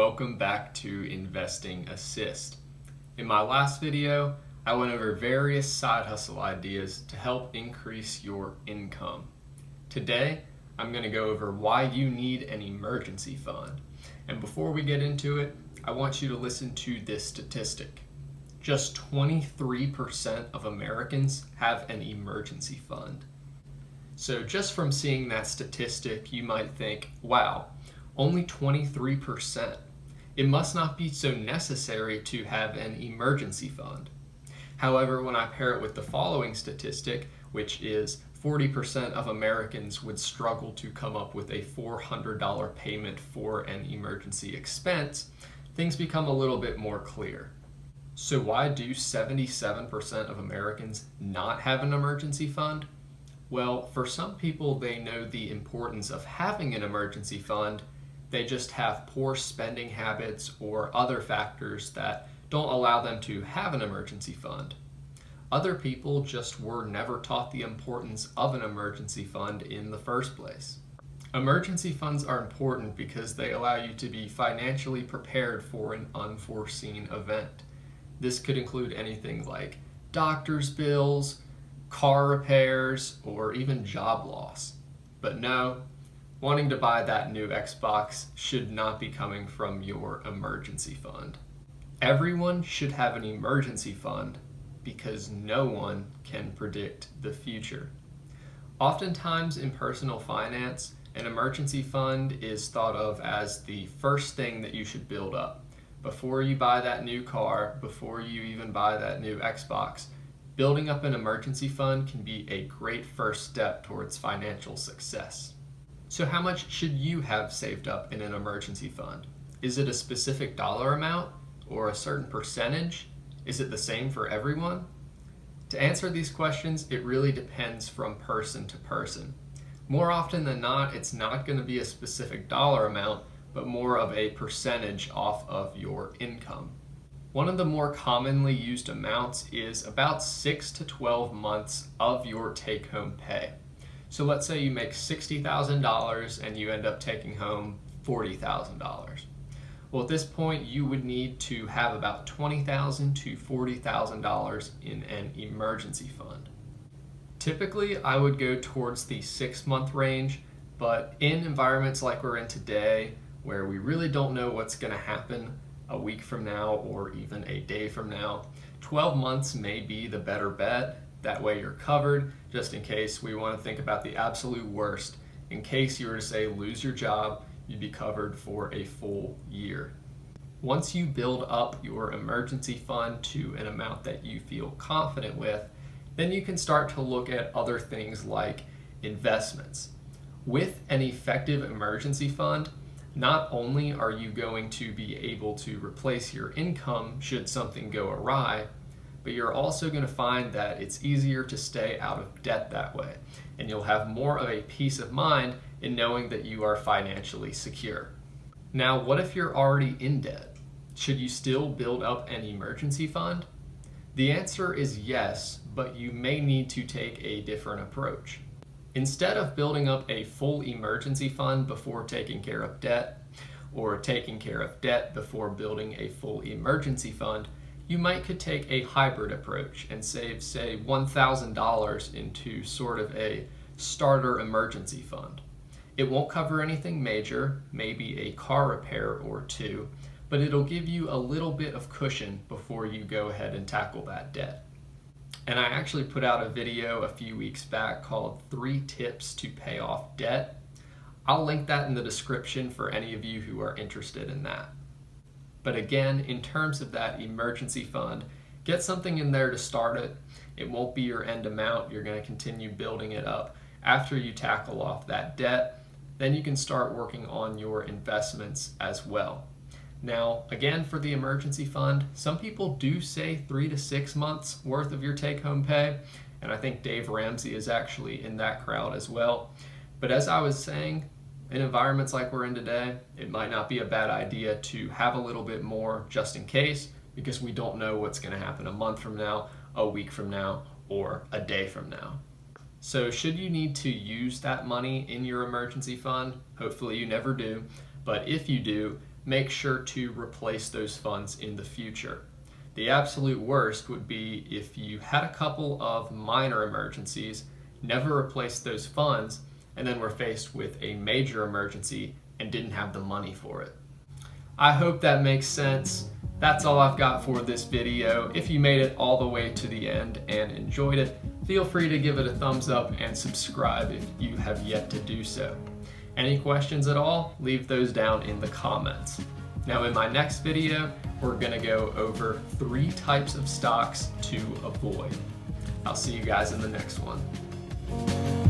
welcome back to Investing Assist. In my last video, I went over various side hustle ideas to help increase your income. Today, I'm going to go over why you need an emergency fund. And before we get into it, I want you to listen to this statistic. Just 23% of Americans have an emergency fund. So just from seeing that statistic, you might think, wow, only 23%. It must not be so necessary to have an emergency fund. However, when I pair it with the following statistic, which is 40% of Americans would struggle to come up with a $400 payment for an emergency expense, things become a little bit more clear. So why do 77% of Americans not have an emergency fund? Well, for some people, they know the importance of having an emergency fund. They just have poor spending habits or other factors that don't allow them to have an emergency fund. Other people just were never taught the importance of an emergency fund in the first place. Emergency funds are important because they allow you to be financially prepared for an unforeseen event. This could include anything like doctor's bills, car repairs, or even job loss. But no, wanting to buy that new Xbox should not be coming from your emergency fund. Everyone should have an emergency fund because no one can predict the future. Oftentimes in personal finance, an emergency fund is thought of as the first thing that you should build up. Before you buy that new car, before you even buy that new Xbox, building up an emergency fund can be a great first step towards financial success. So how much should you have saved up in an emergency fund? Is it a specific dollar amount or a certain percentage? Is it the same for everyone? To answer these questions, it really depends from person to person. More often than not, it's not going to be a specific dollar amount, but more of a percentage off of your income. One of the more commonly used amounts is about 6 to 12 months of your take-home pay. So let's say you make $60,000 and you end up taking home $40,000. Well, at this point, you would need to have about $20,000 to $40,000 in an emergency fund. Typically, I would go towards the 6-month range, but in environments like we're in today, where we really don't know what's going to happen a week from now or even a day from now, 12 months may be the better bet. That way you're covered, just in case we want to think about the absolute worst. In case you were to say lose your job, you'd be covered for a full year. Once you build up your emergency fund to an amount that you feel confident with, then you can start to look at other things like investments. With an effective emergency fund, not only are you going to be able to replace your income should something go awry, but you're also going to find that it's easier to stay out of debt that way, and you'll have more of a peace of mind in knowing that you are financially secure. Now, what if you're already in debt? Should you still build up an emergency fund? The answer is yes, but you may need to take a different approach. Instead of building up a full emergency fund before taking care of debt, or taking care of debt before building a full emergency fund, you could take a hybrid approach and save, say, $1,000 into sort of a starter emergency fund. It won't cover anything major, maybe a car repair or two, but it'll give you a little bit of cushion before you go ahead and tackle that debt. And I actually put out a video a few weeks back called 3 Tips to Pay Off Debt. I'll link that in the description for any of you who are interested in that. But again, in terms of that emergency fund, get something in there to start it. It won't be your end amount. You're going to continue building it up. After you tackle off that debt, then you can start working on your investments as well. Now, again, for the emergency fund, some people do say 3 to 6 months worth of your take-home pay, and I think Dave Ramsey is actually in that crowd as well. But as I was saying, in environments like we're in today, it might not be a bad idea to have a little bit more just in case, because we don't know what's going to happen a month from now, a week from now, or a day from now. So should you need to use that money in your emergency fund, hopefully you never do, but if you do, make sure to replace those funds in the future. The absolute worst would be if you had a couple of minor emergencies, never replaced those funds, and then were faced with a major emergency and didn't have the money for it. I hope that makes sense. That's all I've got for this video. If you made it all the way to the end and enjoyed it, feel free to give it a thumbs up and subscribe if you have yet to do so. Any questions at all, leave those down in the comments. Now in my next video, we're gonna go over 3 types of stocks to avoid. I'll see you guys in the next one.